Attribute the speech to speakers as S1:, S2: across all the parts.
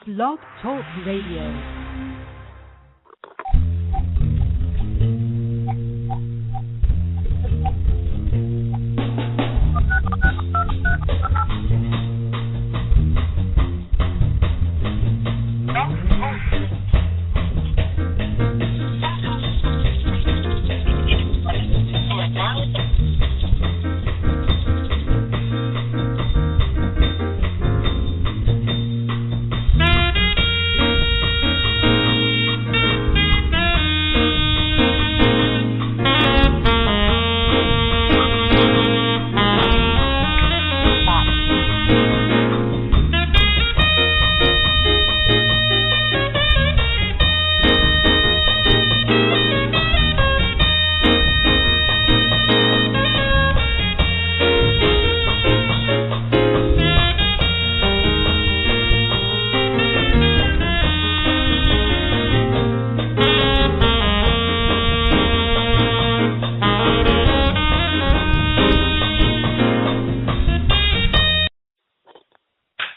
S1: Blog Talk Radio.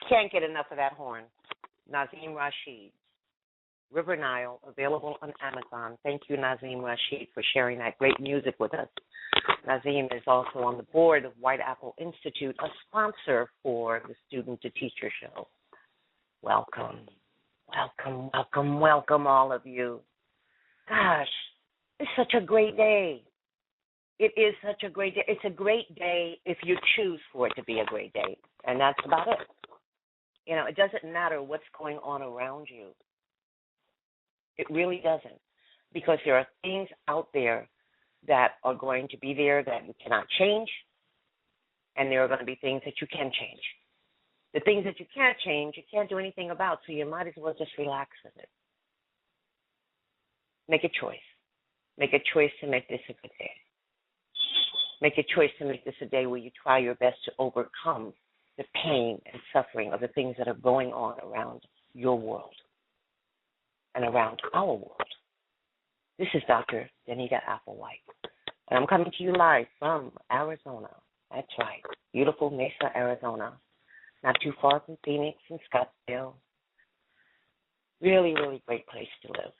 S2: Can't get enough of that horn. Nazim Rashid, River Nile, available on Amazon. Thank you, Nazim Rashid, for sharing that great music with us. Nazim is also on the board of White Apple Institute, a sponsor for the Student to Teacher show. Welcome, welcome, welcome, welcome, all of you. Gosh, it's such a great day. It is such a great day. It's a great day if you choose for it to be a great day, and that's about it. You know, it doesn't matter what's going on around you. It really doesn't, because there are things out there that are going to be there that you cannot change, and there are going to be things that you can change. The things that you can't change, you can't do anything about, so you might as well just relax with it. Make a choice. Make a choice to make this a good day. Make a choice to make this a day where you try your best to overcome the pain and suffering of the things that are going on around your world and around our world. This is Dr. Danita Applewhite, and I'm coming to you live from Arizona. That's right, beautiful Mesa, Arizona, not too far from Phoenix and Scottsdale. Really, really great place to live.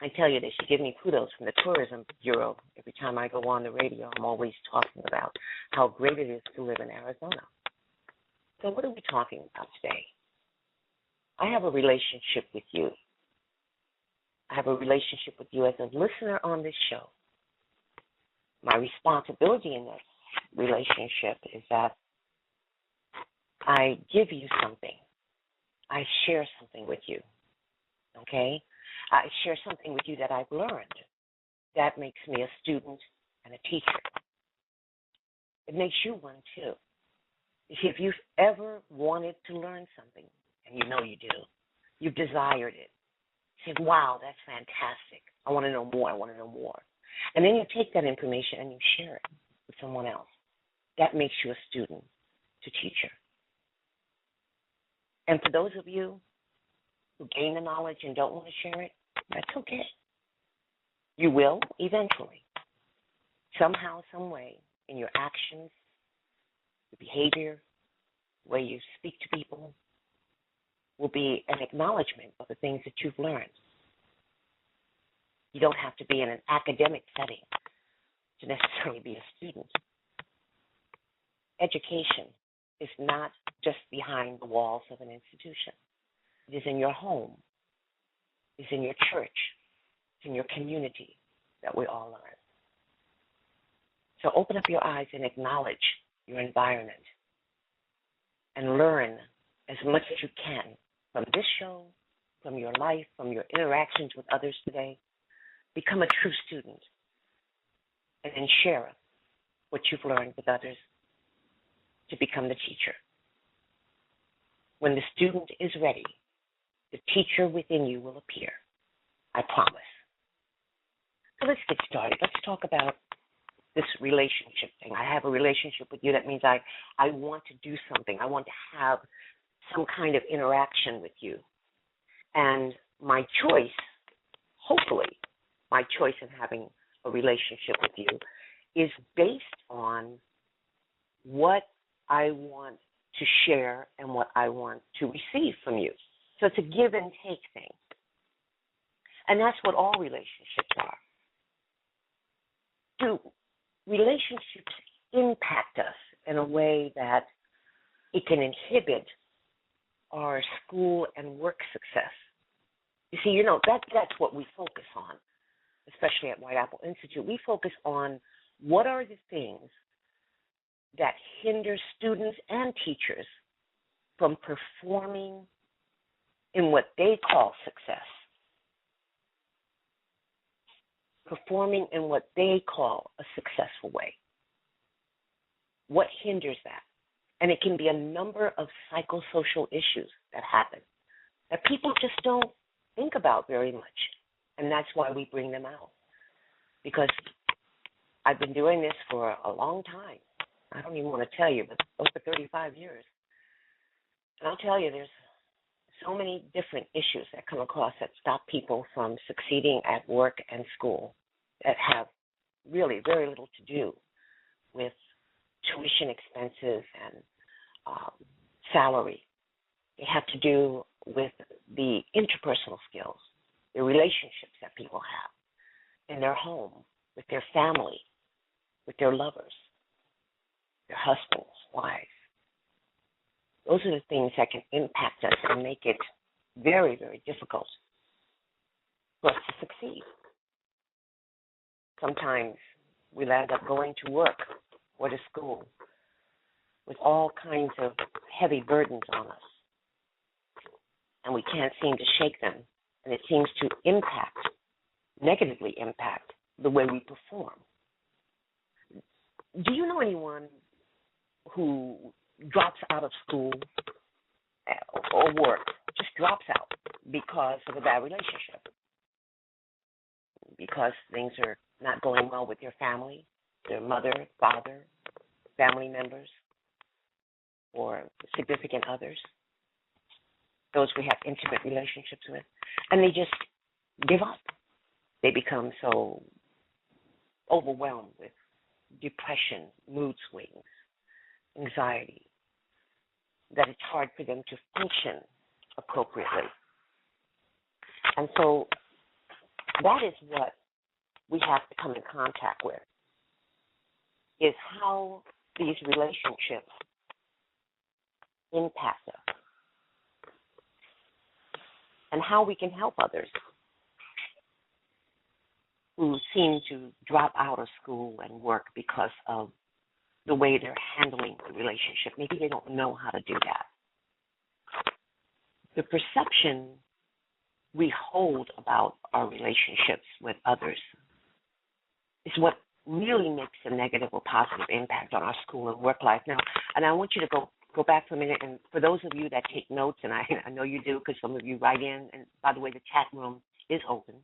S2: I tell you, they should give me kudos from the Tourism Bureau. Every time I go on the radio, I'm always talking about how great it is to live in Arizona. So what are we talking about today? I have a relationship with you. I have a relationship with you as a listener on this show. My responsibility in this relationship is that I give you something. I share something with you, okay? I share something with you that I've learned. That makes me a student and a teacher. It makes you one, too. If you've ever wanted to learn something, and you know you do, you've desired it, you say, wow, that's fantastic. I want to know more. I want to know more. And then you take that information and you share it with someone else. That makes you a student to teacher. And for those of you who gain the knowledge and don't want to share it, that's okay. You will eventually. Somehow, some way, in your actions, your behavior, the way you speak to people, will be an acknowledgement of the things that you've learned. You don't have to be in an academic setting to necessarily be a student. Education is not just behind the walls of an institution. It is in your home. It's in your church. It's in your community that we all learn. So open up your eyes and acknowledge your environment and learn as much as you can from this show, from your life, from your interactions with others today. Become a true student and then share what you've learned with others to become the teacher. When the student is ready, the teacher within you will appear. I promise. So let's get started. Let's talk about this relationship thing. I have a relationship with you. That means I want to do something. I want to have some kind of interaction with you. And my choice, hopefully, my choice in having a relationship with you is based on what I want to share and what I want to receive from you. So it's a give and take thing. And that's what all relationships are. Do relationships impact us in a way that it can inhibit our school and work success? You see, that's what we focus on, especially at White Apple Institute. We focus on what are the things that hinder students and teachers from performing in what they call success, performing in what they call a successful way. What hinders that? And it can be a number of psychosocial issues that happen that people just don't think about very much. And that's why we bring them out. Because I've been doing this for a long time. I don't even want to tell you, but over 35 years. And I'll tell you, there's so many different issues that come across that stop people from succeeding at work and school that have really very little to do with tuition expenses and salary. They have to do with the interpersonal skills, the relationships that people have in their home, with their family, with their lovers, their husbands, wives. Those are the things that can impact us and make it very, very difficult for us to succeed. Sometimes we'll end up going to work or to school with all kinds of heavy burdens on us, and we can't seem to shake them, and it seems to negatively impact the way we perform. Do you know anyone who drops out of school or work, just drops out because of a bad relationship, because things are not going well with their family, their mother, father, family members, or significant others, those we have intimate relationships with, and they just give up? They become so overwhelmed with depression, mood swings, anxiety, that it's hard for them to function appropriately. And so that is what we have to come in contact with, is how these relationships impact us and how we can help others who seem to drop out of school and work because of the way they're handling the relationship. Maybe they don't know how to do that. The perception we hold about our relationships with others is what really makes a negative or positive impact on our school and work life. Now, and I want you to go back for a minute, and for those of you that take notes, and I know you do because some of you write in, and by the way, the chat room is open.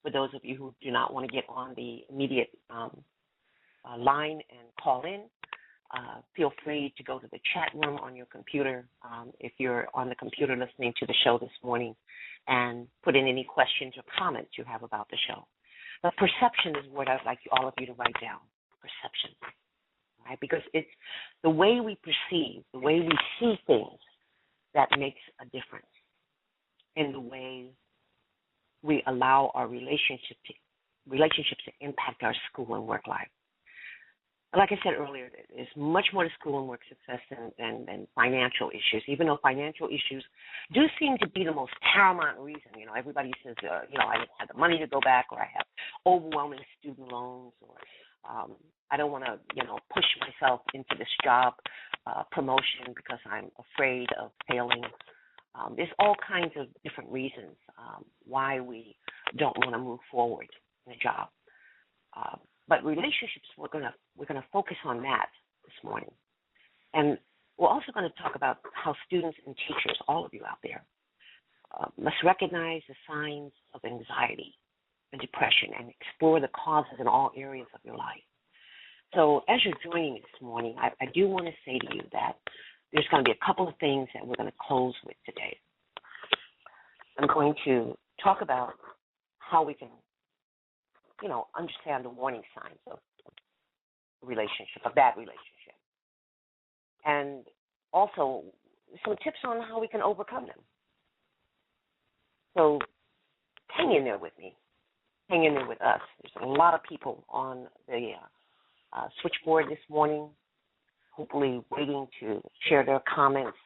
S2: For those of you who do not want to get on the immediate line and call in, feel free to go to the chat room on your computer, if you're on the computer listening to the show this morning, and put in any questions or comments you have about the show. But perception is what I'd like all of you to write down. Perception, right? Because it's the way we perceive, the way we see things that makes a difference in the way we allow our relationships to impact our school and work life. Like I said earlier, there's much more to school and work success than financial issues, even though financial issues do seem to be the most paramount reason. Everybody says, I don't have the money to go back, or I have overwhelming student loans, or I don't want to, push myself into this job promotion because I'm afraid of failing. There's all kinds of different reasons why we don't want to move forward in a job. But relationships, we're gonna focus on that this morning, and we're also going to talk about how students and teachers, all of you out there, must recognize the signs of anxiety and depression and explore the causes in all areas of your life. So as you're joining me this morning, I do want to say to you that there's going to be a couple of things that we're going to close with today. I'm going to talk about how we can understand the warning signs of a relationship, a bad relationship. And also some tips on how we can overcome them. So hang in there with me. Hang in there with us. There's a lot of people on the switchboard this morning, hopefully waiting to share their comments,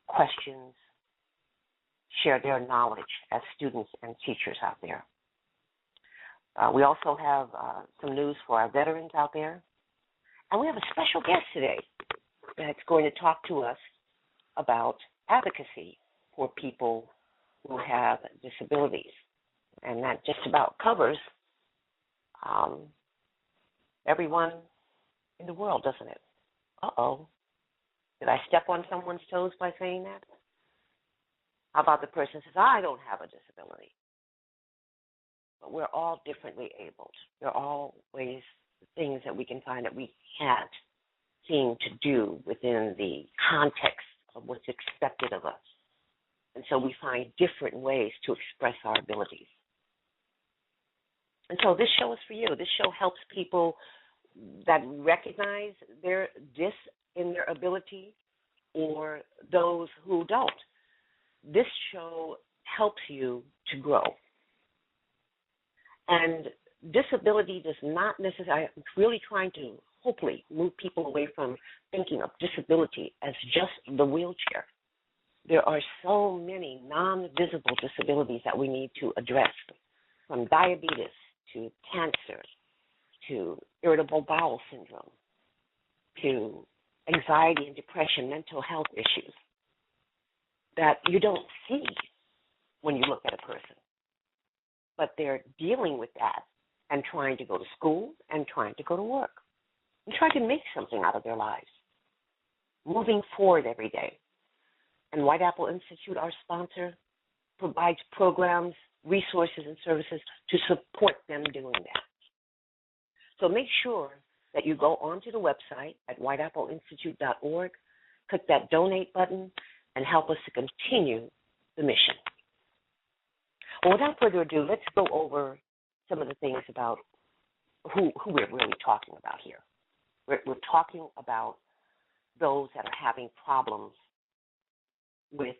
S2: questions, share their knowledge as students and teachers out there. We also have some news for our veterans out there. And we have a special guest today that's going to talk to us about advocacy for people who have disabilities. And that just about covers everyone in the world, doesn't it? Uh-oh. Did I step on someone's toes by saying that? How about the person who says, I don't have a disability? But we're all differently abled. There are always things that we can find that we can't seem to do within the context of what's expected of us. And so we find different ways to express our abilities. And so this show is for you. This show helps people that recognize their in their ability or those who don't. This show helps you to grow. And disability does not necessarily, I'm really trying to hopefully move people away from thinking of disability as just the wheelchair. There are so many non-visible disabilities that we need to address, from diabetes to cancer to irritable bowel syndrome to anxiety and depression, mental health issues that you don't see when you look at a person. But they're dealing with that and trying to go to school and trying to go to work and trying to make something out of their lives, moving forward every day. And White Apple Institute, our sponsor, provides programs, resources, and services to support them doing that. So make sure that you go onto the website at whiteappleinstitute.org, click that donate button, and help us to continue the mission. Well, without further ado, let's go over some of the things about who we're really talking about here. We're talking about those that are having problems with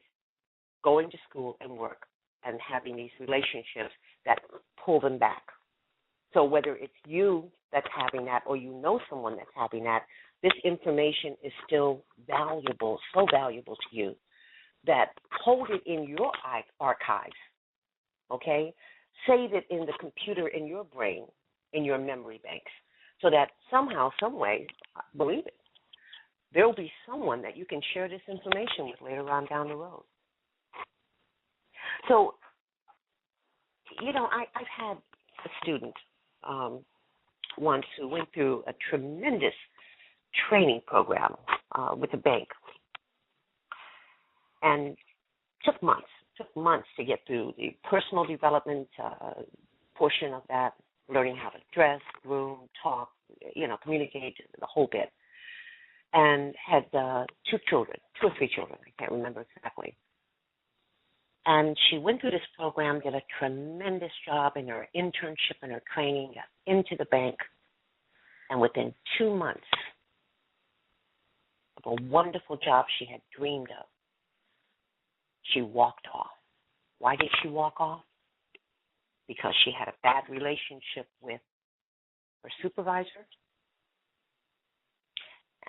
S2: going to school and work and having these relationships that pull them back. So whether it's you that's having that or you know someone that's having that, this information is still valuable, so valuable to you that hold it in your archives, okay? Save it in the computer in your brain, in your memory banks, so that somehow, some way, believe it, there will be someone that you can share this information with later on down the road. So, you know, I've had a student once who went through a tremendous training program with a bank and took months to get through the personal development portion of that, learning how to dress, groom, talk, communicate, the whole bit, and had 2 or 3 children, I can't remember exactly. And she went through this program, did a tremendous job in her internship and her training, got into the bank, and within 2 months of a wonderful job she had dreamed of, she walked off. Why did she walk off? Because she had a bad relationship with her supervisor,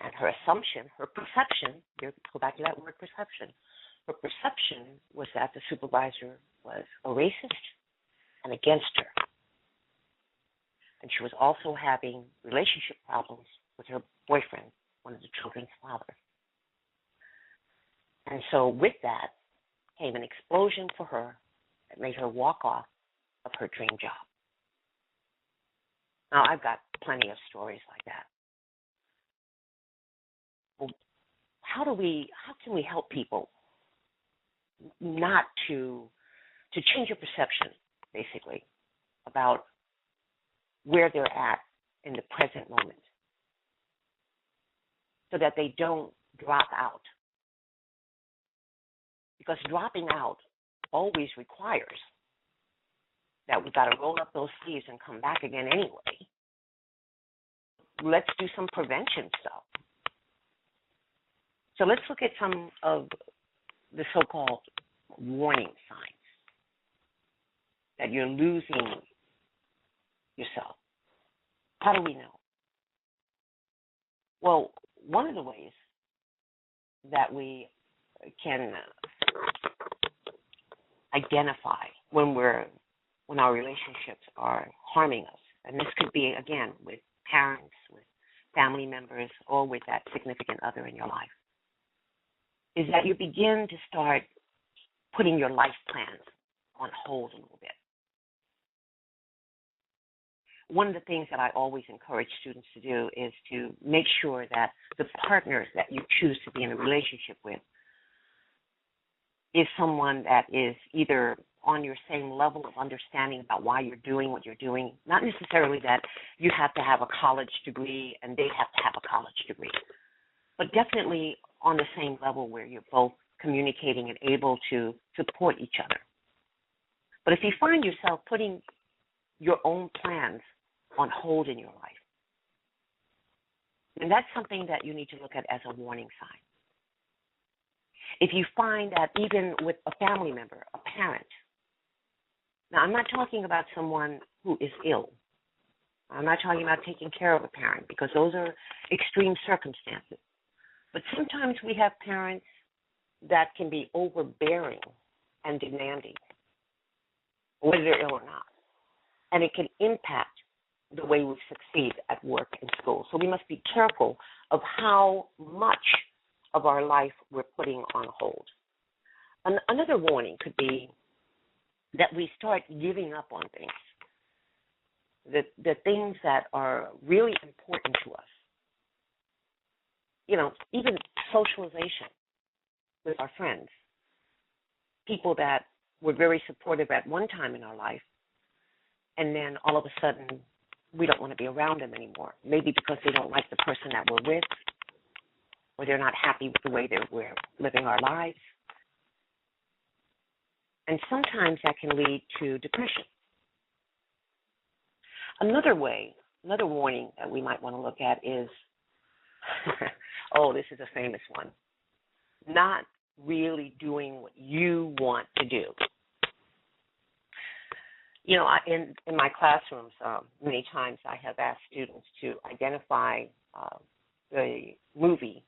S2: and her assumption, her perception, here, go back to that word perception, her perception was that the supervisor was a racist and against her. And she was also having relationship problems with her boyfriend, one of the children's father. And so with that came an explosion for her that made her walk off of her dream job. Now, I've got plenty of stories like that. Well, how can we help people not to change your perception, basically, about where they're at in the present moment so that they don't drop out? Because dropping out always requires that we've got to roll up those sleeves and come back again anyway. Let's do some prevention stuff. So let's look at some of the so-called warning signs that you're losing yourself. How do we know? Well, one of the ways that we can identify when our relationships are harming us, and this could be, again, with parents, with family members, or with that significant other in your life, is that you begin to start putting your life plans on hold a little bit. One of the things that I always encourage students to do is to make sure that the partners that you choose to be in a relationship with is someone that is either on your same level of understanding about why you're doing what you're doing, not necessarily that you have to have a college degree and they have to have a college degree, but definitely on the same level where you're both communicating and able to support each other. But if you find yourself putting your own plans on hold in your life, and that's something that you need to look at as a warning sign. If you find that even with a family member, a parent, now I'm not talking about someone who is ill. I'm not talking about taking care of a parent because those are extreme circumstances. But sometimes we have parents that can be overbearing and demanding, whether they're ill or not. And it can impact the way we succeed at work and school. So we must be careful of how much of our life we're putting on hold. Another warning could be that we start giving up on things, the things that are really important to us. You know, even socialization with our friends, people that were very supportive at one time in our life, and then all of a sudden we don't want to be around them anymore, maybe because they don't like the person that we're with, or they're not happy with the way that we're living our lives. And sometimes that can lead to depression. Another warning that we might want to look at is, oh, this is a famous one, not really doing what you want to do. You know, in my classrooms, many times I have asked students to identify the movie,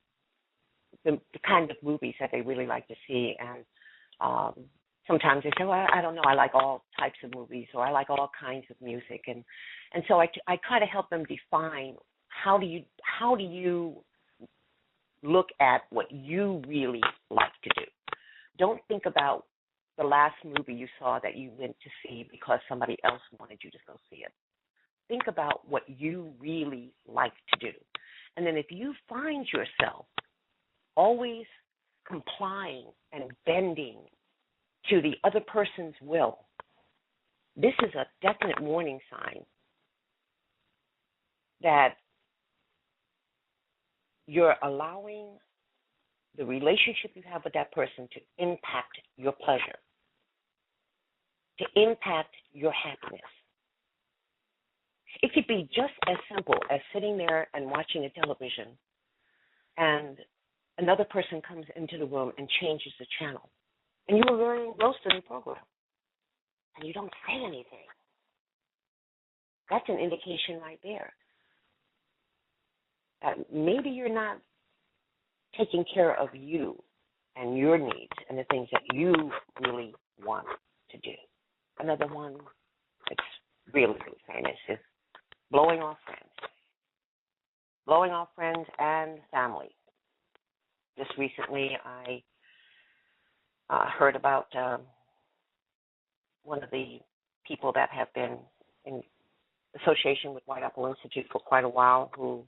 S2: the kind of movies that they really like to see. And sometimes they say, well, I don't know, I like all types of movies, or I like all kinds of music. And so I try to help them define how do you look at what you really like to do. Don't think about the last movie you saw that you went to see because somebody else wanted you to go see it. Think about what you really like to do. And then if you find yourself always complying and bending to the other person's will, this is a definite warning sign that you're allowing the relationship you have with that person to impact your pleasure, to impact your happiness. It could be just as simple as sitting there and watching a television and another person comes into the room and changes the channel. And you were very engrossed in the program. And you don't say anything. That's an indication right there that maybe you're not taking care of you and your needs and the things that you really want to do. Another one that's really, really famous is blowing off friends. Blowing off friends and family. Just recently I heard about one of the people that have been in association with White Apple Institute for quite a while who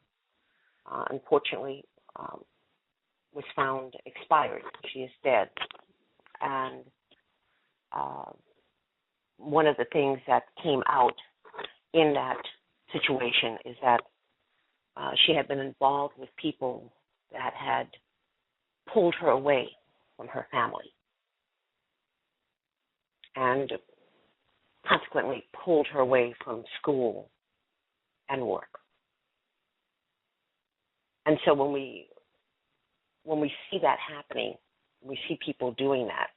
S2: unfortunately was found expired. She is dead. And one of the things that came out in that situation is that she had been involved with people that had pulled her away from her family and consequently pulled her away from school and work. And so when we when we see that happening, we see people doing that,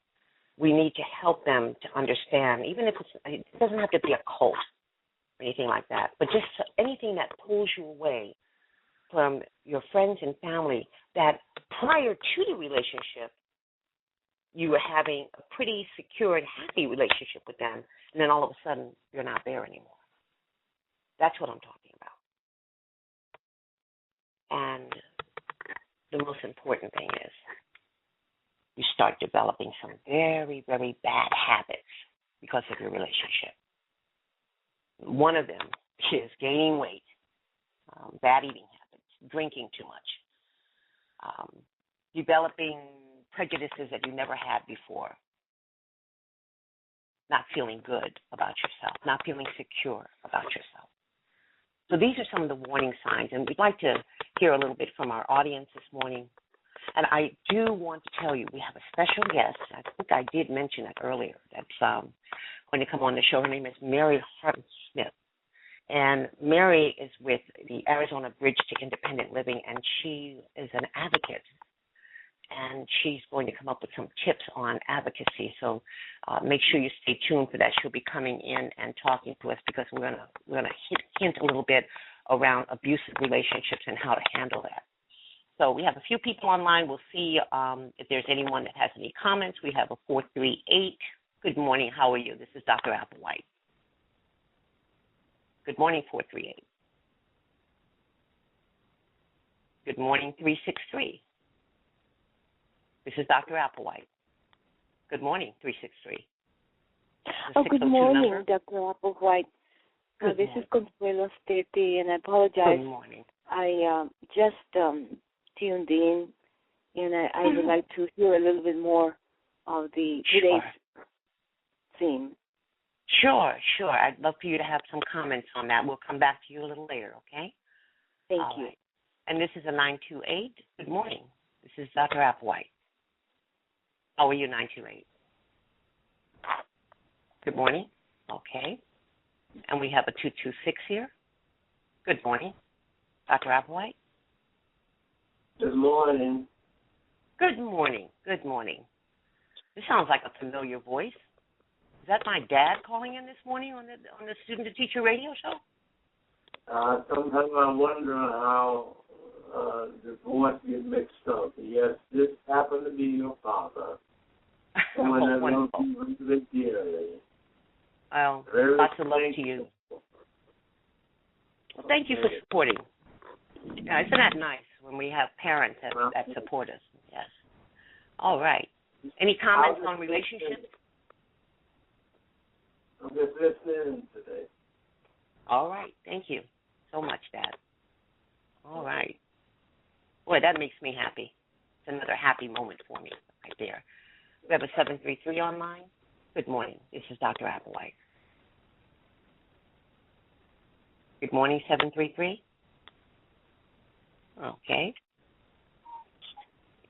S2: we need to help them to understand, even if it doesn't have to be a cult or anything like that, but just anything that pulls you away from your friends and family that prior to the relationship, you were having a pretty secure and happy relationship with them, and then all of a sudden you're not there anymore. That's what I'm talking about. And the most important thing is you start developing some very, very bad habits because of your relationship. One of them is gaining weight, bad eating habits, drinking too much, developing prejudices that you never had before, not feeling good about yourself, not feeling secure about yourself. So these are some of the warning signs, and we'd like to hear a little bit from our audience this morning. And I do want to tell you we have a special guest. I think I did mention it earlier. That's going to come on the show. Her name is Mary Harden-Smith. And Mary is with the Arizona Bridge to Independent Living, and she is an advocate. And she's going to come up with some tips on advocacy. So make sure you stay tuned for that. She'll be coming in and talking to us because we're gonna hint a little bit around abusive relationships and how to handle that. So we have a few people online. We'll see if there's anyone that has any comments. We have a 438. Good morning. How are you? This is Dr. Applewhite. Good morning, 438. Good morning, 363. This is Dr. Applewhite. Good morning, 363.
S3: Good morning, Dr. Applewhite. This is Consuelo Steti, and I apologize.
S2: Good morning.
S3: I just tuned in, and I would like to hear a little bit more of the today's theme.
S2: Sure. I'd love for you to have some comments on that. We'll come back to you a little later, okay?
S3: Thank you.
S2: Right. And this is a 928. Good morning. This is Dr. Applewhite. How are you, 928? Good morning. Okay. And we have a 226 here. Good morning. Dr. Applewhite?
S4: Good morning.
S2: Good morning. Good morning. This sounds like a familiar voice. Is that my dad calling in this morning on the Student to Teacher radio show?
S4: Sometimes I wonder how the voice gets mixed up. Yes, this happened to be your father. Someone that loves you really dearly.
S2: Well, lots of love to you. Well, thank you for supporting. Yeah, isn't that nice when we have parents that support us? Yes. All right. Any comments on relationships?
S4: I'm just listening today.
S2: All right. Thank you so much, Dad. All right. Boy, that makes me happy. It's another happy moment for me right there. We have a 733 online. Good morning. This is Dr. Applewhite. Good morning, 733. Okay.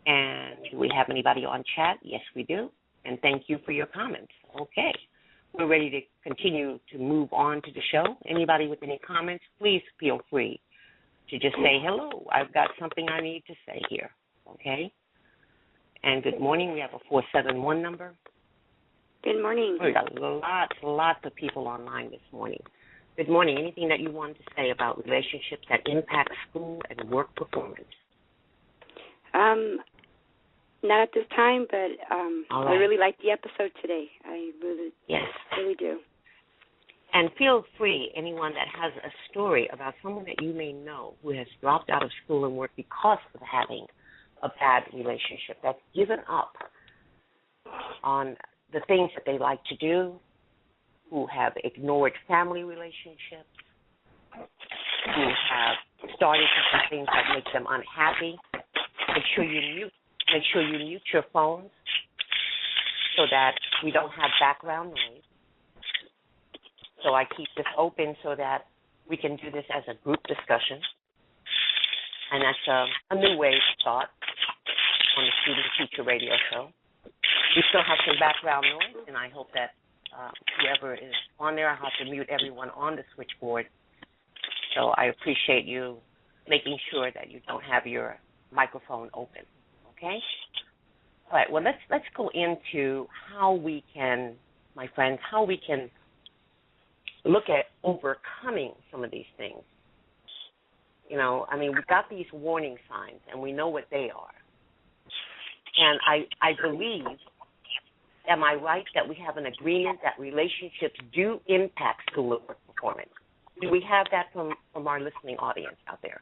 S2: And do we have anybody on chat? Yes, we do. And thank you for your comments. Okay. We're ready to continue to move on to the show. Anybody with any comments, please feel free to just say, hello, I've got something I need to say here. Okay? And good morning. We have a 471 number.
S5: Good morning.
S2: We got lots of people online this morning. Good morning. Anything that you wanted to say about relationships that impact school and work performance?
S5: Not at this time, but
S2: right.
S5: I really liked the episode today. I really do.
S2: And feel free, anyone that has a story about someone that you may know who has dropped out of school and work because of having a bad relationship, that's given up on the things that they like to do, who have ignored family relationships, who have started to do things that make them unhappy. Make sure you mute your phones so that we don't have background noise. So I keep this open so that we can do this as a group discussion. And that's a new way to thought on the Student Teacher Radio Show. We still have some background noise, and I hope that whoever is on there, I'll have to mute everyone on the switchboard. So I appreciate you making sure that you don't have your microphone open, Okay? All right, well, let's go into how we can, my friends, how we can look at overcoming some of these things. You know, I mean, we've got these warning signs, and we know what they are. And I believe, am I right, that we have an agreement that relationships do impact schoolwork performance? Do we have that from our listening audience out there?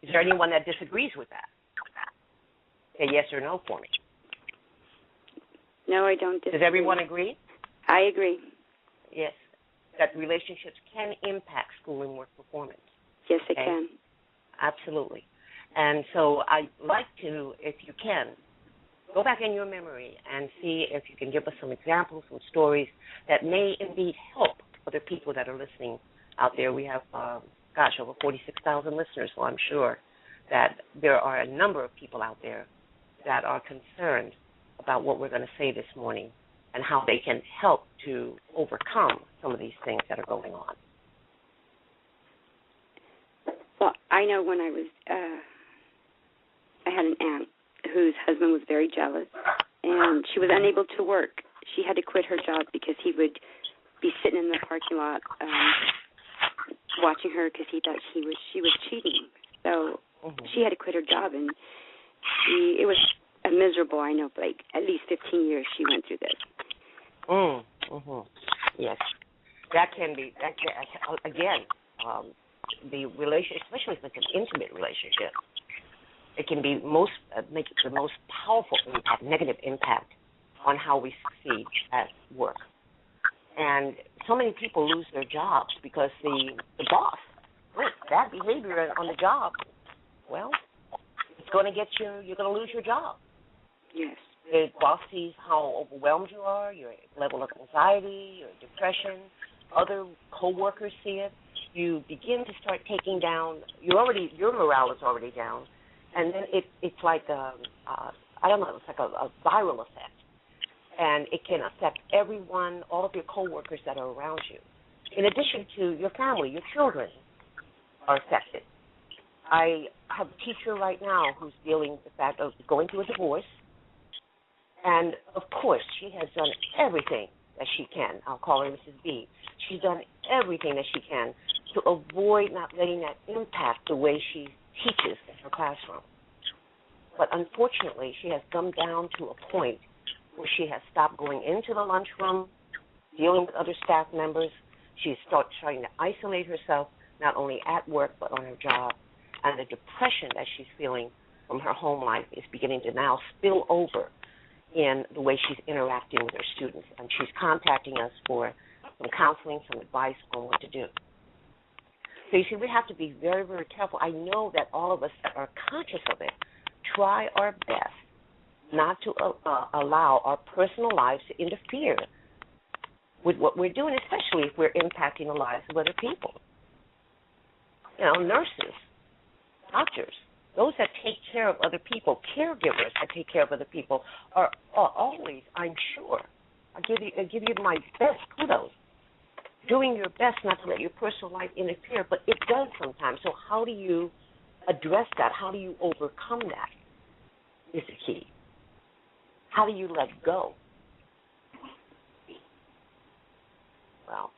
S2: Is there anyone that disagrees with that? Say yes or no for me.
S5: No, I don't disagree.
S2: Does everyone agree?
S5: I agree.
S2: Yes, that relationships can impact schoolwork performance.
S5: Yes, it can.
S2: Absolutely. And so I'd like to, if you can, go back in your memory and see if you can give us some examples, some stories that may indeed help other people that are listening out there. We have, over 46,000 listeners, so I'm sure that there are a number of people out there that are concerned about what we're going to say this morning and how they can help to overcome some of these things that are going on.
S5: Well, I know when I was, I had an aunt whose husband was very jealous, and she was unable to work. She had to quit her job because he would be sitting in the parking lot watching her because he thought she was cheating. So she had to quit her job, and it was a miserable, I know, like at least 15 years she went through this.
S2: Yes. That can be, again, the relationship, especially if it's an intimate relationship, it can be make the most powerful impact, negative impact on how we succeed at work. And so many people lose their jobs because the boss, with bad behavior on the job, well, it's going to get you, you're going to lose your job.
S5: Yes.
S2: The boss sees how overwhelmed you are, your level of anxiety, your depression. Other coworkers see it. You begin to start taking down, your morale is already down, and then it's like it's like a viral effect. And it can affect everyone, all of your coworkers that are around you. In addition to your family, your children are affected. I have a teacher right now who's dealing with the fact of going through a divorce. And, of course, she has done everything that she can. I'll call her Mrs. B. She's done everything that she can to avoid not letting that impact the way she teaches in her classroom. But, unfortunately, she has come down to a point where she has stopped going into the lunchroom, dealing with other staff members. She's trying to isolate herself, not only at work but on her job. And the depression that she's feeling from her home life is beginning to now spill over in the way she's interacting with her students. And she's contacting us for some counseling, some advice on what to do. So you see, we have to be very, very careful. I know that all of us that are conscious of it try our best not to allow our personal lives to interfere with what we're doing, especially if we're impacting the lives of other people. You know, nurses, doctors, those that take care of other people, caregivers that take care of other people are always, I'm sure, I give you my best kudos, doing your best not to let your personal life interfere, but it does sometimes. So how do you address that? How do you overcome that is the key. How do you let go? Well,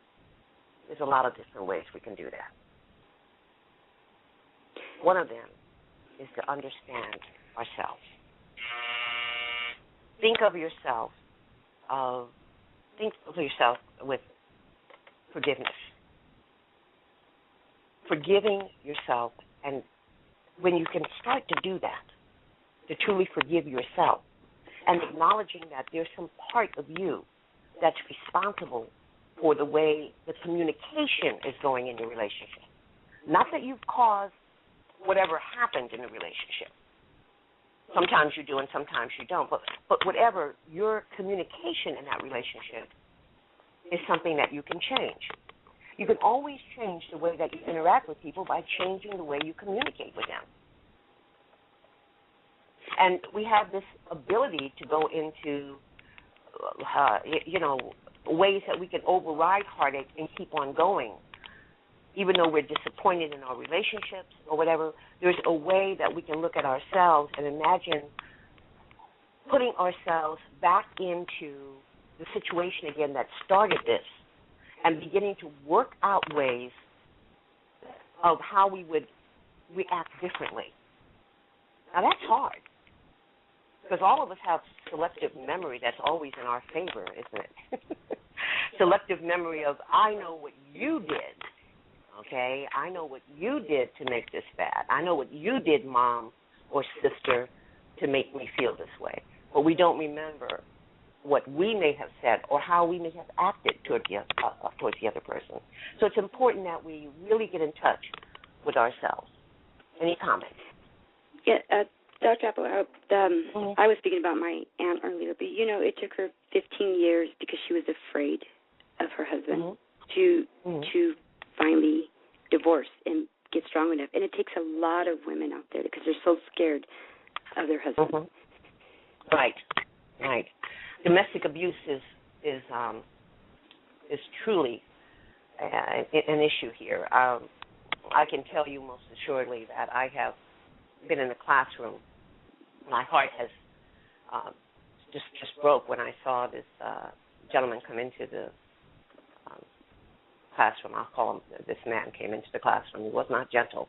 S2: there's a lot of different ways we can do that. One of them is to understand ourselves. Think of yourself with forgiveness. Forgiving yourself, and when you can start to do that, to truly forgive yourself, and acknowledging that there's some part of you that's responsible for the way the communication is going in your relationship. Not that you've caused whatever happened in the relationship. Sometimes you do and sometimes you don't. But whatever, your communication in that relationship is something that you can change. You can always change the way that you interact with people by changing the way you communicate with them. And we have this ability to go into, ways that we can override heartache and keep on going even though we're disappointed in our relationships or whatever, there's a way that we can look at ourselves and imagine putting ourselves back into the situation again that started this and beginning to work out ways of how we would react differently. Now, that's hard because all of us have selective memory that's always in our favor, isn't it? Selective memory of, I know what you did, okay? I know what you did to make this bad. I know what you did, mom or sister, to make me feel this way. But we don't remember what we may have said or how we may have acted towards the other person. So it's important that we really get in touch with ourselves. Any comments?
S5: Yeah, Dr. Apple, I was speaking about my aunt earlier, but, you know, it took her 15 years because she was afraid of her husband to finally divorce and get strong enough. And it takes a lot of women out there because they're so scared of their husband.
S2: Right. Domestic abuse is truly an issue here. I can tell you most assuredly that I have been in the classroom. My heart has just broke when I saw this gentleman come into the classroom. I'll call him, this man came into the classroom. He was not gentle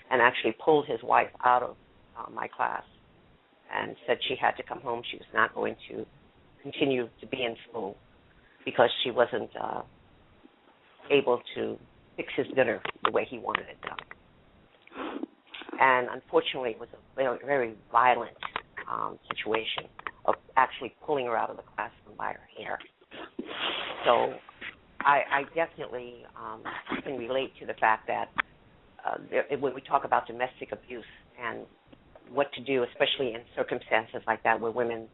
S2: and actually pulled his wife out of my class and said she had to come home. She was not going to continue to be in school because she wasn't able to fix his dinner the way he wanted it done. And unfortunately, it was a very, very violent situation of actually pulling her out of the classroom by her hair. So I definitely can relate to the fact that when we talk about domestic abuse and what to do, especially in circumstances like that where women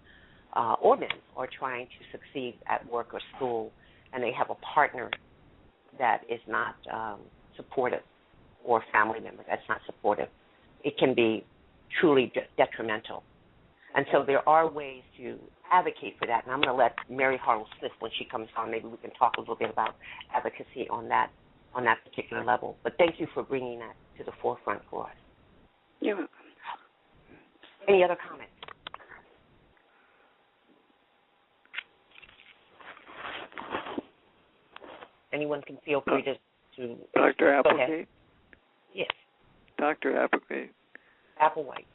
S2: or men are trying to succeed at work or school and they have a partner that is not supportive or a family member that's not supportive, it can be truly detrimental. And so there are ways to advocate for that. And I'm going to let Mary Harlow Smith, when she comes on, maybe we can talk a little bit about advocacy on that particular level. But thank you for bringing that to the forefront for us.
S5: You're welcome.
S2: Any other comments? Anyone can feel free to
S6: Dr. Applegate?
S2: Yes.
S6: Dr. Applegate.
S2: Applewhite.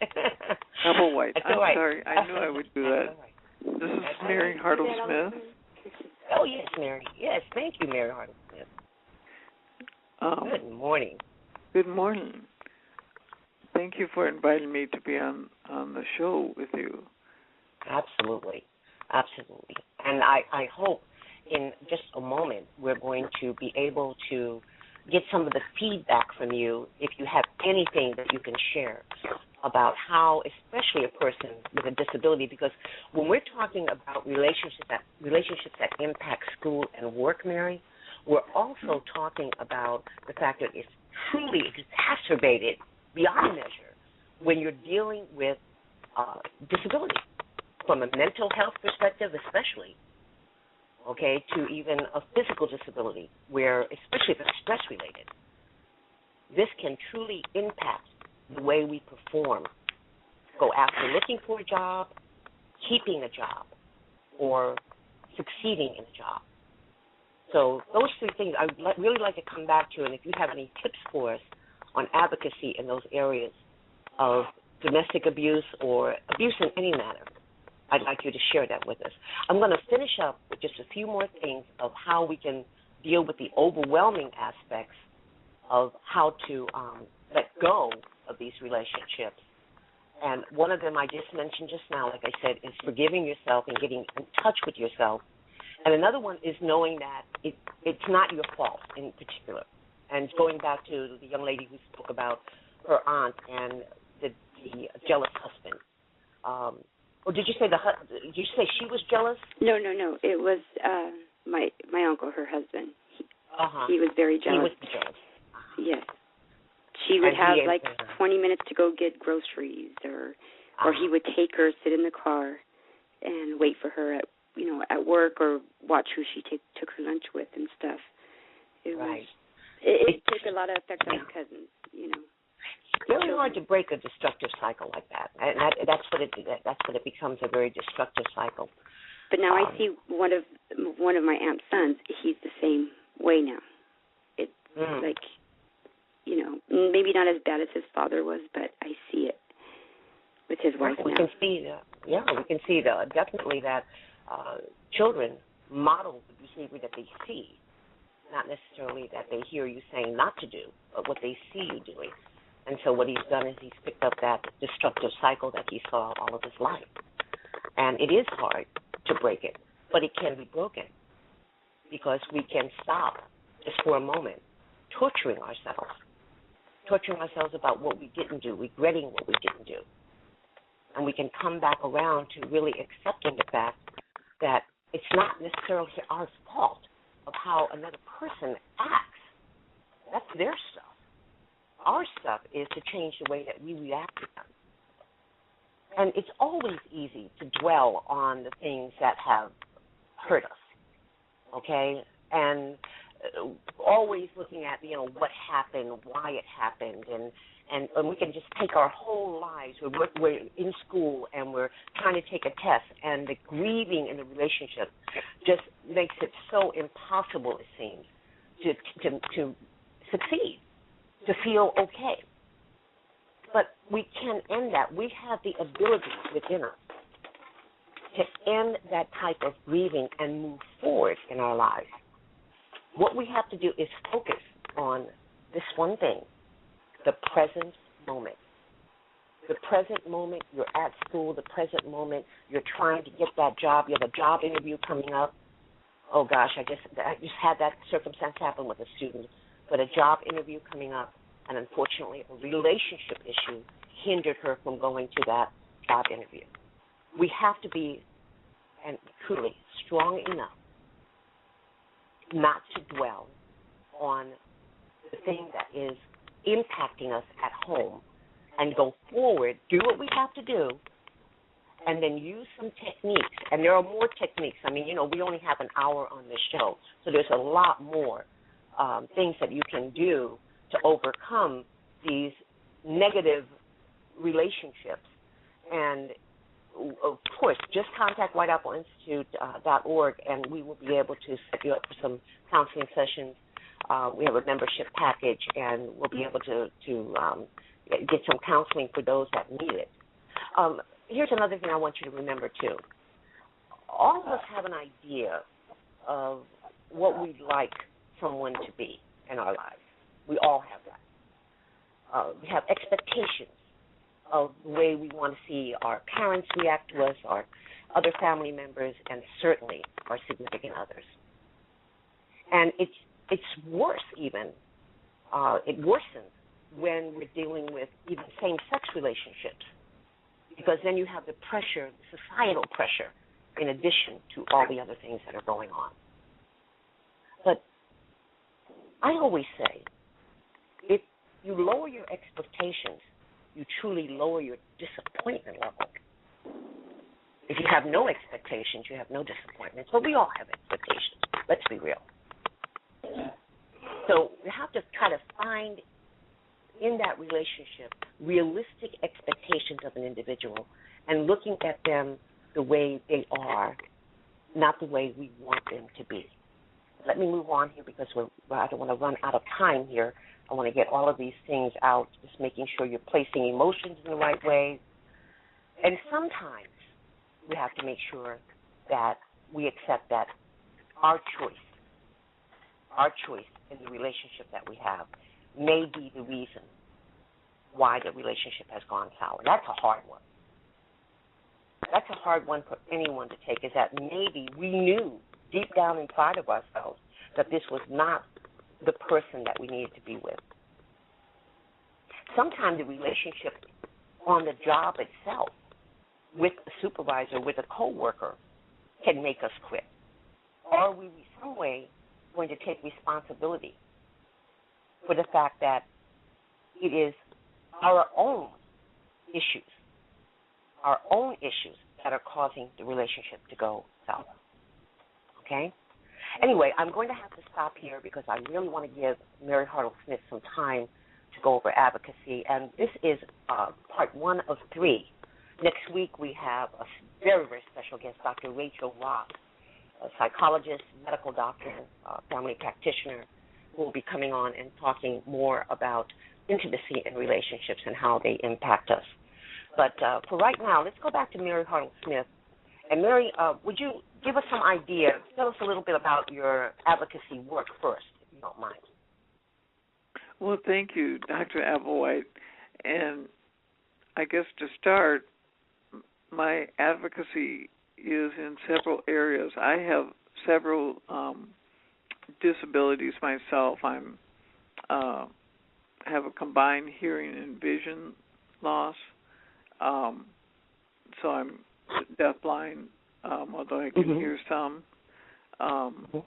S6: Applewhite.
S2: That's
S6: I'm
S2: right.
S6: sorry. I knew I would do that. This is Mary Hartle Smith.
S2: Oh, yes, Mary. Yes, thank you, Mary Hartle Smith. Good morning.
S6: Good morning. Thank you for inviting me to be on the show with you.
S2: Absolutely. And I hope in just a moment we're going to be able to get some of the feedback from you if you have anything that you can share about how, especially a person with a disability, because when we're talking about relationships that impact school and work, Mary, we're also talking about the fact that it's truly exacerbated beyond measure when you're dealing with disability, from a mental health perspective especially, okay, to even a physical disability where, especially if it's stress-related, this can truly impact the way we perform, go after looking for a job, keeping a job, or succeeding in a job. So those three things I would really like to come back to, and if you have any tips for us on advocacy in those areas of domestic abuse or abuse in any manner, I'd like you to share that with us. I'm going to finish up with just a few more things of how we can deal with the overwhelming aspects of how to let go of these relationships. And one of them I just mentioned just now, like I said, is forgiving yourself and getting in touch with yourself. And another one is knowing that it's not your fault in particular. And going back to the young lady who spoke about her aunt and the jealous husband. Or did you say she was jealous?
S5: No. It was my uncle, her husband. He was very jealous.
S2: He was jealous.
S5: Yes. She would have like 20 minutes to go get groceries, or he would take her, sit in the car, and wait for her at work, or watch who she took her lunch with and stuff. It was It took a lot of effect on his cousins,
S2: It's very hard to break a destructive cycle like that, and that's what it becomes, a very destructive cycle.
S5: But now I see one of my aunt's sons. He's the same way now. It's like, maybe not as bad as his father was, but I see it with his wife
S2: we
S5: now.
S2: Can see we can see definitely that children model the behavior that they see, not necessarily that they hear you saying not to do, but what they see you doing. And so what he's done is he's picked up that destructive cycle that he saw all of his life. And it is hard to break it, but it can be broken because we can stop just for a moment torturing ourselves about what we didn't do, regretting what we didn't do. And we can come back around to really accepting the fact that it's not necessarily our fault of how another person acts. That's their stuff. Our stuff is to change the way that we react to them. And it's always easy to dwell on the things that have hurt us, okay? And always looking at, what happened, why it happened, and we can just take our whole lives. We're in school and we're trying to take a test, and the grieving in the relationship just makes it so impossible, it seems, to succeed, to feel okay. But we can end that. We have the ability within us to end that type of grieving and move forward in our lives. What we have to do is focus on this one thing, the present moment. The present moment, you're at school, the present moment, you're trying to get that job, you have a job interview coming up. Oh, gosh, I just had that circumstance happen with a student, but a job interview coming up, and unfortunately a relationship issue hindered her from going to that job interview. We have to be, and truly, strong enough not to dwell on the thing that is impacting us at home and go forward, do what we have to do, and then use some techniques. And there are more techniques. I mean, we only have an hour on this show, so there's a lot more things that you can do to overcome these negative relationships. And, of course, just contact whiteappleinstitute.org, and we will be able to set you up for some counseling sessions. We have a membership package, and we'll be able to get some counseling for those that need it. Here's another thing I want you to remember, too. All of us have an idea of what we'd like someone to be in our lives. We all have that. We have expectations of the way we want to see our parents react to us, our other family members, and certainly our significant others. And it's worse even. It worsens when we're dealing with even same-sex relationships, because then you have the pressure, societal pressure, in addition to all the other things that are going on. But I always say, if you lower your expectations, you truly lower your disappointment level. If you have no expectations, you have no disappointments. But we all have expectations. Let's be real. So you have to try to find in that relationship realistic expectations of an individual and looking at them the way they are, not the way we want them to be. Let me move on here because I don't want to run out of time here. I want to get all of these things out, just making sure you're placing emotions in the right way. And sometimes we have to make sure that we accept that our choice in the relationship that we have may be the reason why the relationship has gone sour. That's a hard one. That's a hard one for anyone to take, is that maybe we knew deep down inside of ourselves that this was not the person that we needed to be with. Sometimes the relationship on the job itself, with a supervisor, with a coworker, can make us quit. Or we, in some way, going to take responsibility for the fact that it is our own issues that are causing the relationship to go south. Okay? Anyway, I'm going to have to stop here because I really want to give Mary Hartle Smith some time to go over advocacy, and this is part 1 of 3. Next week we have a very, very special guest, Dr. Rachel Ross, a psychologist, medical doctor, family practitioner, who will be coming on and talking more about intimacy in relationships and how they impact us. But for right now, let's go back to Mary Hartle Smith. And Mary, would you give us some idea, tell us a little bit about your advocacy work first, if you don't mind.
S6: Well, thank you, Dr. Applewhite. And I guess to start, my advocacy is in several areas. I have several disabilities myself. I'm have a combined hearing and vision loss, so I'm deafblind, although I can hear some. And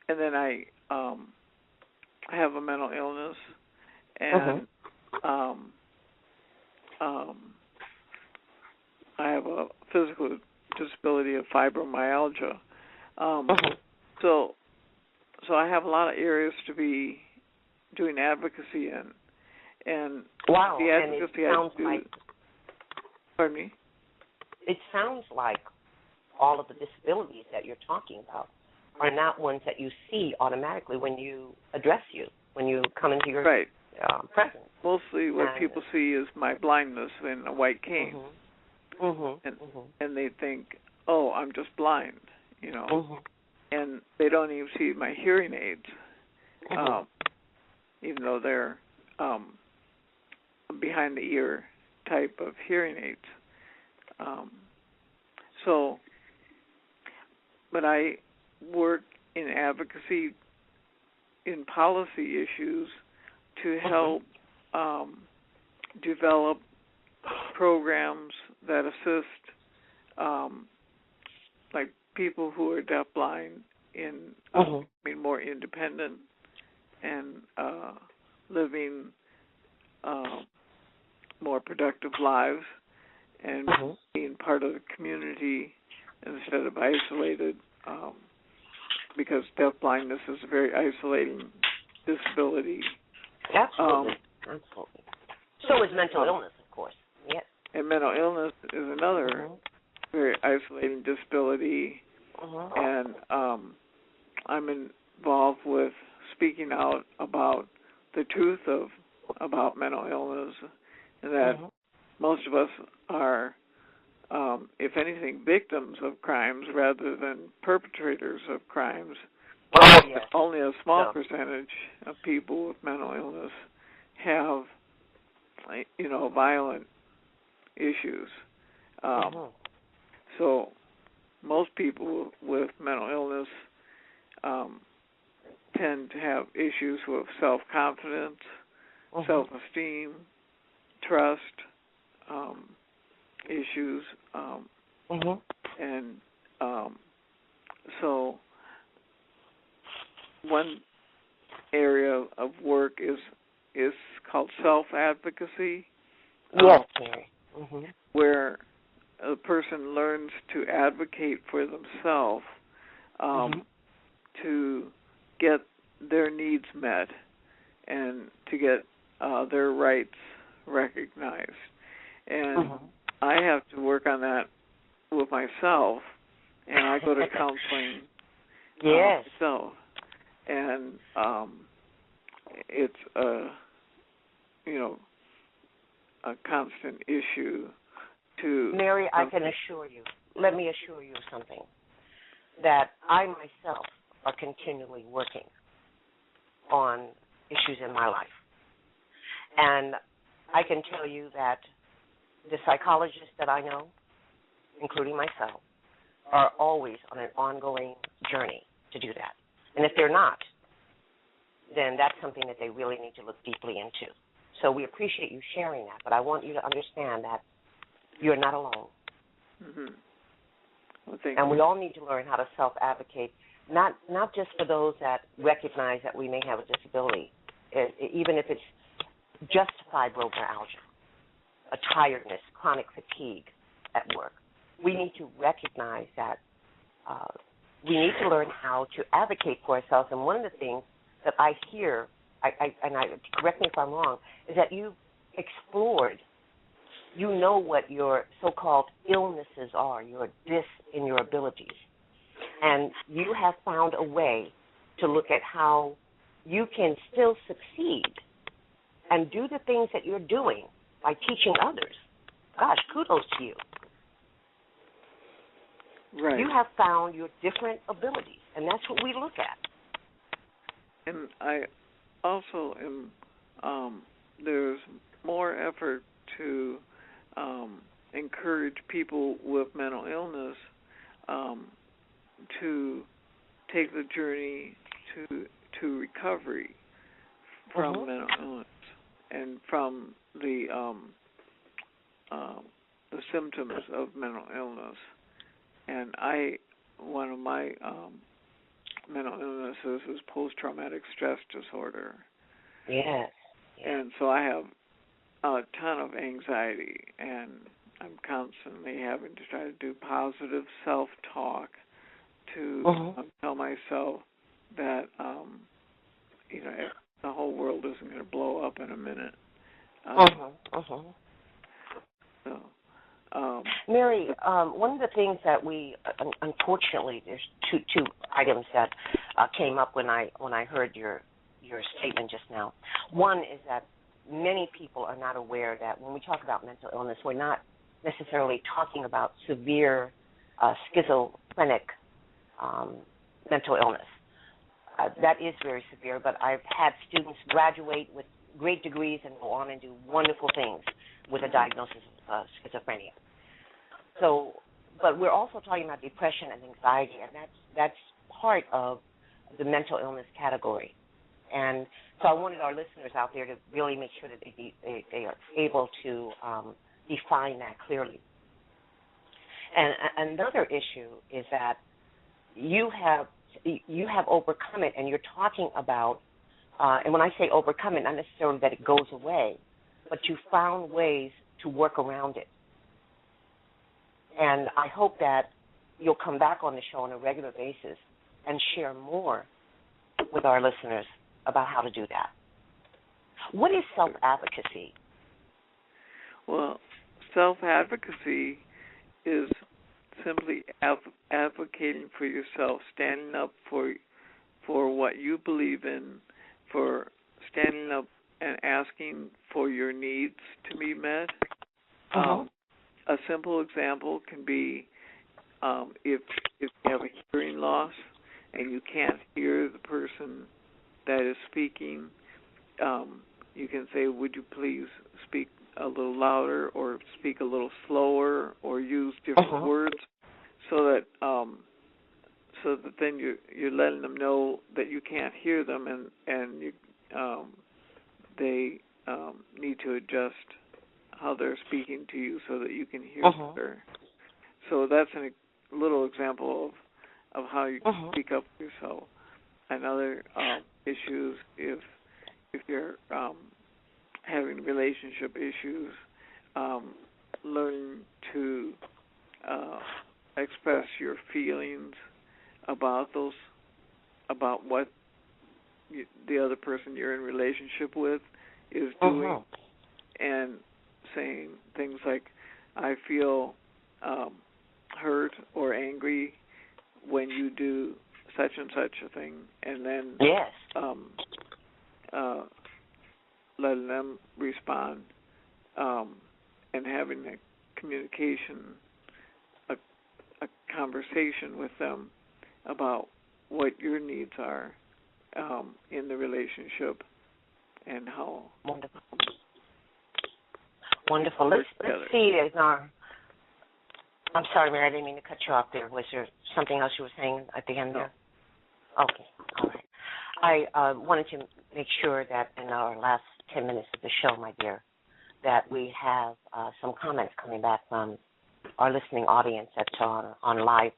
S6: then I have a mental illness, and I have a physical disability of fibromyalgia. So I have a lot of areas to be doing advocacy in. And
S2: wow,
S6: the advocacy
S2: and it sounds like,
S6: pardon me?
S2: It sounds like all of the disabilities that you're talking about are not ones that you see automatically when you address you, when you come into your presence.
S6: Mostly what people see is my blindness and a white cane. And they think, oh, I'm just blind, you know. And they don't even see my hearing aids, even though they're behind the ear type of hearing aids. But I work in advocacy in policy issues to help develop programs that assist like people who are deafblind in being more independent and living more productive lives and being part of the community instead of isolated, because deafblindness is a very isolating disability.
S2: Absolutely. So is mental illness, of course. Yes.
S6: And mental illness is another very isolating disability. And I'm involved with speaking out about the truth about mental illness, and that most of us are, if anything, victims of crimes rather than perpetrators of crimes. Only a small percentage of people with mental illness have, violent issues. So most people with mental illness tend to have issues with self-confidence, self-esteem, trust issues, and so one area of work is called self-advocacy. Where a person learns to advocate for themselves to get their needs met and to get their rights recognized. And I have to work on that with myself, and I go to counseling myself. And it's a constant issue to...
S2: Mary, I can assure you, let me assure you of something, that I myself are continually working on issues in my life. And I can tell you that the psychologists that I know, including myself, are always on an ongoing journey to do that. And if they're not, then that's something that they really need to look deeply into. So we appreciate you sharing that, but I want you to understand that you're not alone.
S6: Well,
S2: and we all need to learn how to self-advocate, not just for those that recognize that we may have a disability, even if it's just fibromyalgia, a tiredness, chronic fatigue at work. We need to recognize that we need to learn how to advocate for ourselves. And one of the things that I hear, correct me if I'm wrong, is that you explored, you know what your so-called illnesses are, your dis in your abilities. And you have found a way to look at how you can still succeed and do the things that you're doing by teaching others. Gosh, kudos to you.
S6: Right.
S2: You have found your different abilities, and that's what we look at.
S6: And I also am, there's more effort to encourage people with mental illness to take the journey to recovery from mental illness and from the symptoms of mental illness. And one of my mental illnesses is post-traumatic stress disorder.
S2: Yes.
S6: And so I have a ton of anxiety, and I'm constantly having to try to do positive self-talk to tell myself that, the whole world isn't going to blow up in a minute.
S2: Mary, one of the things that we, unfortunately, there's two items that came up when I heard your statement just now. One is that many people are not aware that when we talk about mental illness, we're not necessarily talking about severe schizophrenic mental illness. That is very severe, but I've had students graduate with great degrees and go on and do wonderful things with a diagnosis of schizophrenia. So, but we're also talking about depression and anxiety, and that's part of the mental illness category. And so I wanted our listeners out there to really make sure that they are able to define that clearly. And another issue is that you have overcome it, and you're talking about, and when I say overcome it, not necessarily that it goes away, but you found ways to work around it. And I hope that you'll come back on the show on a regular basis and share more with our listeners about how to do that. What is self-advocacy?
S6: Well, self-advocacy is simply advocating for yourself, standing up for what you believe in, for standing up and asking for your needs to be met. A simple example can be if you have a hearing loss and you can't hear the person that is speaking, you can say, would you please speak a little louder or speak a little slower or use different words so that then you're letting them know that you can't hear them and you, they need to adjust how they're speaking to you so that you can hear better. So that's a little example of how you can speak up for yourself. Another issues if you're having relationship issues, learning to express your feelings about what the other person you're in relationship with is doing, and saying things like, I feel hurt or angry when you do such and such a thing, and then letting them respond, and having a communication, a conversation with them about what your needs are in the relationship and how.
S2: Wonderful. Let's see. I'm sorry, Mary, I didn't mean to cut you off there. Was there something else you were saying at the end there? Okay. All right. I wanted to make sure that in our last 10 minutes of the show, my dear, that we have some comments coming back from our listening audience that's on live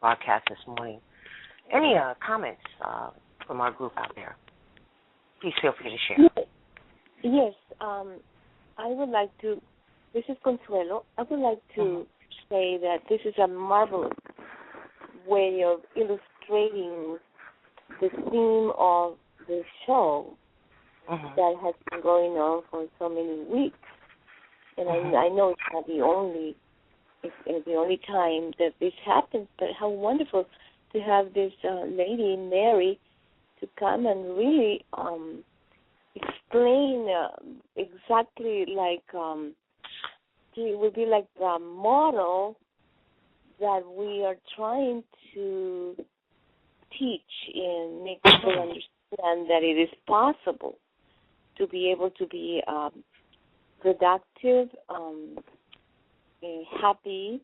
S2: broadcast this morning. Any comments from our group out there? Please feel free to share.
S3: Yes. I would like to, this is Consuelo, I would like to say that this is a marvelous way of illustrating the theme of the show that has been going on for so many weeks. And I know it's not the only time that this happens, but how wonderful to have this lady, Mary, to come and really explain exactly like it would be like the model that we are trying to teach and make people understand that it is possible to be able to be productive, happy,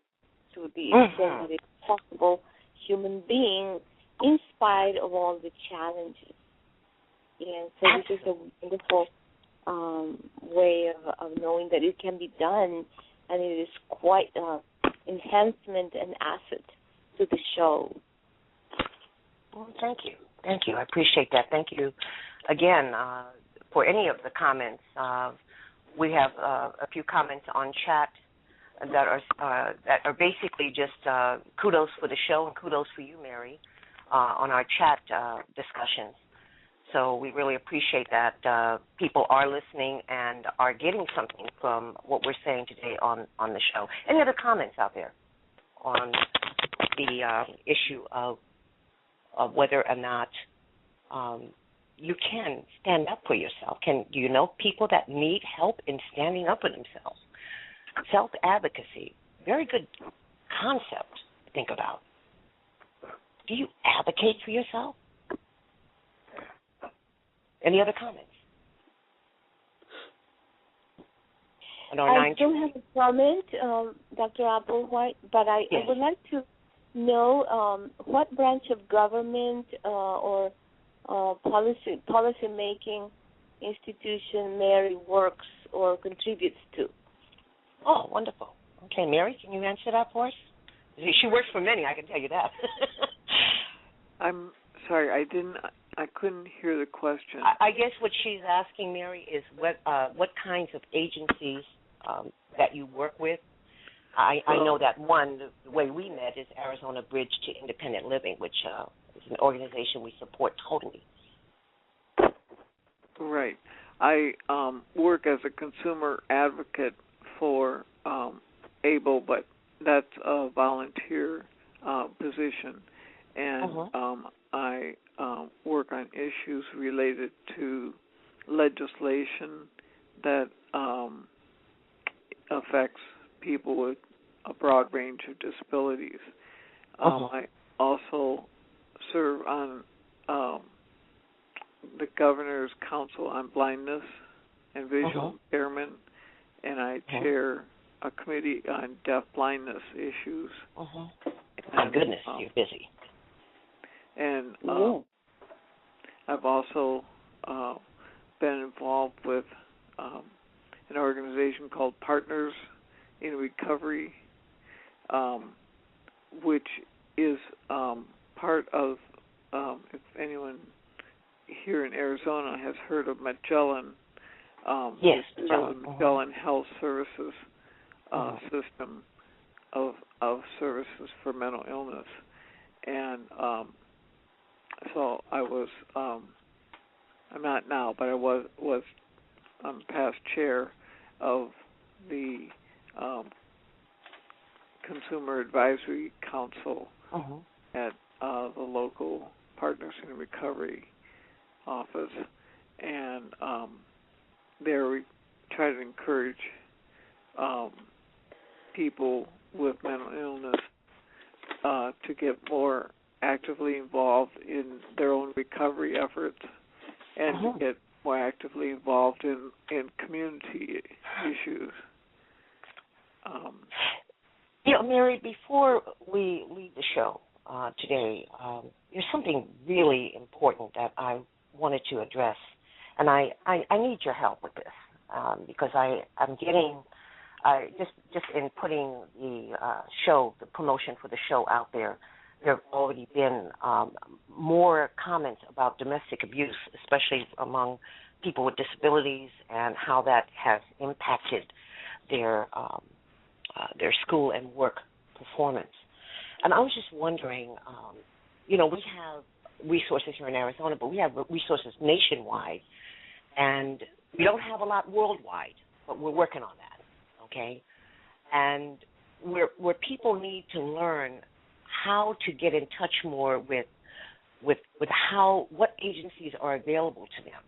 S3: to be that it's possible human being in spite of all the challenges. And so this is a wonderful way of knowing that it can be done, and it is quite enhancement and asset to the show.
S2: Well, thank you. Thank you. I appreciate that. Thank you again for any of the comments. We have a few comments on chat that are basically just kudos for the show and kudos for you, Mary, on our chat discussions. So we really appreciate that people are listening and are getting something from what we're saying today on the show. Any other comments out there on the issue of whether or not you can stand up for yourself? Do you know people that need help in standing up for themselves? Self-advocacy, very good concept to think about. Do you advocate for yourself? Any other comments?
S3: I don't have a comment, Dr. Applewhite, but I would like to know what branch of government or policy-making institution Mary works or contributes to.
S2: Oh, wonderful. Okay, Mary, can you answer that for us? She works for many, I can tell you that.
S6: I'm sorry, I couldn't hear the question.
S2: I guess what she's asking, Mary, is what kinds of agencies that you work with. I know that one, the way we met is Arizona Bridge to Independent Living, which is an organization we support totally.
S6: Right. I work as a consumer advocate for ABLE, but that's a volunteer position. And I work on issues related to legislation that affects people with a broad range of disabilities. I also serve on the Governor's Council on Blindness and Visual Impairment, and I chair a committee on deaf-blindness issues.
S2: My goodness, you're busy.
S6: And I've also been involved with an organization called Partners in Recovery, which is part of, if anyone here in Arizona has heard of Magellan,
S2: yes,
S6: the Magellan Health Services system of services for mental illness. And so I was, I'm not now, but I was past chair of the Consumer Advisory Council at the local Partners in Recovery office, and there we try to encourage people with mental illness to get more actively involved in their own recovery efforts and to get more actively involved in community issues.
S2: Mary, before we leave the show today, there's something really important that I wanted to address, and I need your help with this because I'm getting just in putting the show, the promotion for the show out there have already been more comments about domestic abuse, especially among people with disabilities, and how that has impacted their school and work performance. And I was just wondering, we have resources here in Arizona, but we have resources nationwide, and we don't have a lot worldwide, but we're working on that, okay? And where people need to learn how to get in touch more with what agencies are available to them.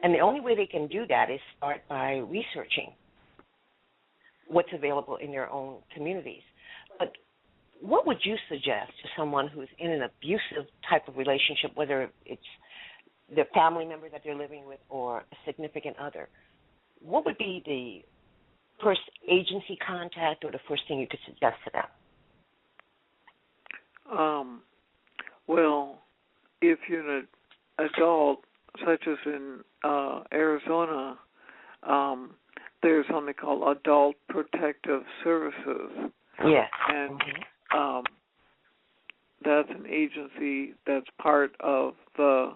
S2: And the only way they can do that is start by researching what's available in their own communities. But what would you suggest to someone who's in an abusive type of relationship, whether it's the family member that they're living with or a significant other? What would be the first agency contact or the first thing you could suggest to them?
S6: Well, if you're an adult, such as in Arizona, there's something called Adult Protective Services.
S2: Yes.
S6: And that's an agency that's part of the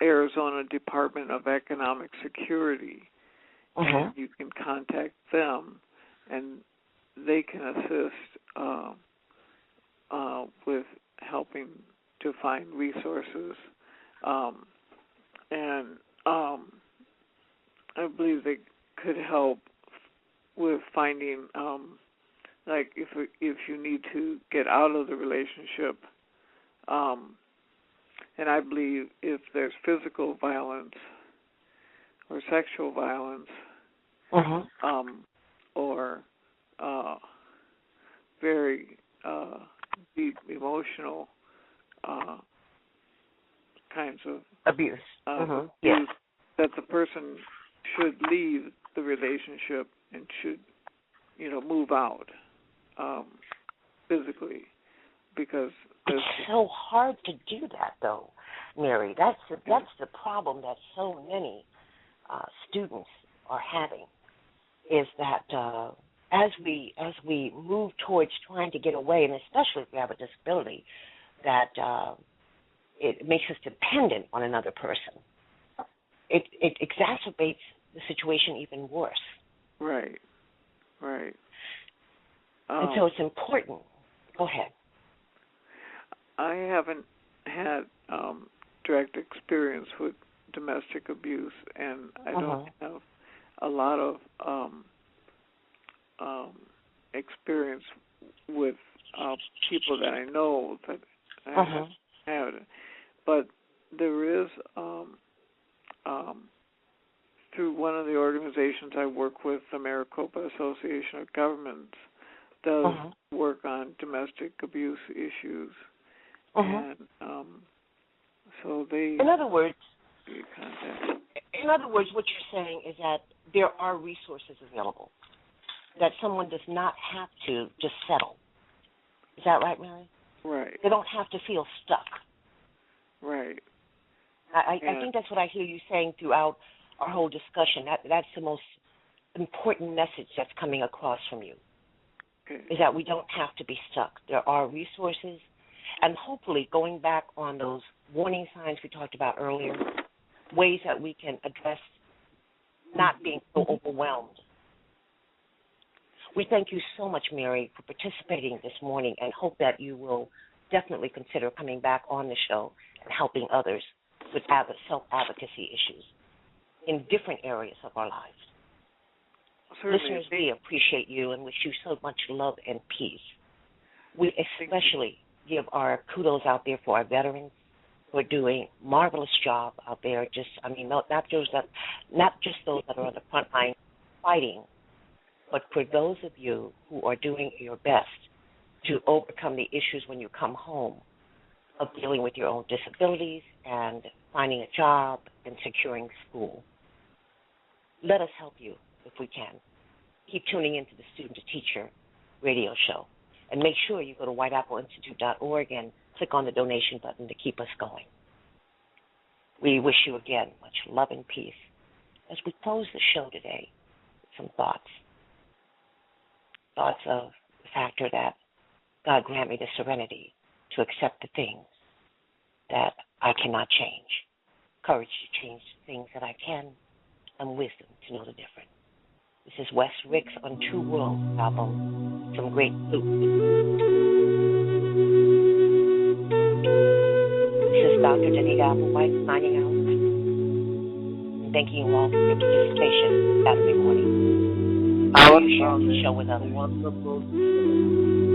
S6: Arizona Department of Economic Security. And you can contact them, and they can assist with helping to find resources. And I believe they could help with finding, like if you need to get out of the relationship. And I believe if there's physical violence or sexual violence, or very deep emotional kinds of
S2: abuse,
S6: abuse, that the person should leave the relationship and should, move out physically, because
S2: it's so hard to do that, though, Mary. That's the problem that so many students are having, is that as we move towards trying to get away, and especially if we have a disability, that it makes us dependent on another person. It exacerbates the situation even worse.
S6: Right.
S2: And so it's important. Go ahead.
S6: I haven't had direct experience with domestic abuse, and I don't have a lot of experience with people that I know that have had it. But there is, through one of the organizations I work with, the Maricopa Association of Governments, does work on domestic abuse issues. And so they...
S2: In other words, what you're saying is that there are resources available, that someone does not have to just settle. Is that right, Mary?
S6: Right.
S2: They don't have to feel stuck.
S6: Right.
S2: I think that's what I hear you saying throughout our whole discussion. That's the most important message that's coming across from you, is that we don't have to be stuck. There are resources, and hopefully going back on those warning signs we talked about earlier, ways that we can address not being so overwhelmed. We thank you so much, Mary, for participating this morning, and hope that you will definitely consider coming back on the show and helping others with self-advocacy issues in different areas of our lives.
S6: Certainly.
S2: Listeners, we appreciate you and wish you so much love and peace. We especially give our kudos out there for our veterans who are doing a marvelous job out there. Not just those that are on the front line fighting, but for those of you who are doing your best to overcome the issues when you come home of dealing with your own disabilities and finding a job and securing school. Let us help you if we can. Keep tuning into the Student to Teacher radio show. And make sure you go to whiteappleinstitute.org and click on the donation button to keep us going. We wish you again much love and peace as we close the show today with some thoughts. Thoughts of the factor that God grant me the serenity to accept the things that I cannot change, courage to change the things that I can, and wisdom to know the difference. This is Wes Ricks on Two Worlds album, Some Great Flute. Dr. Danita Applewhite signing out. And thanking you all for your participation Saturday morning. Our show with others.
S4: Wonderful.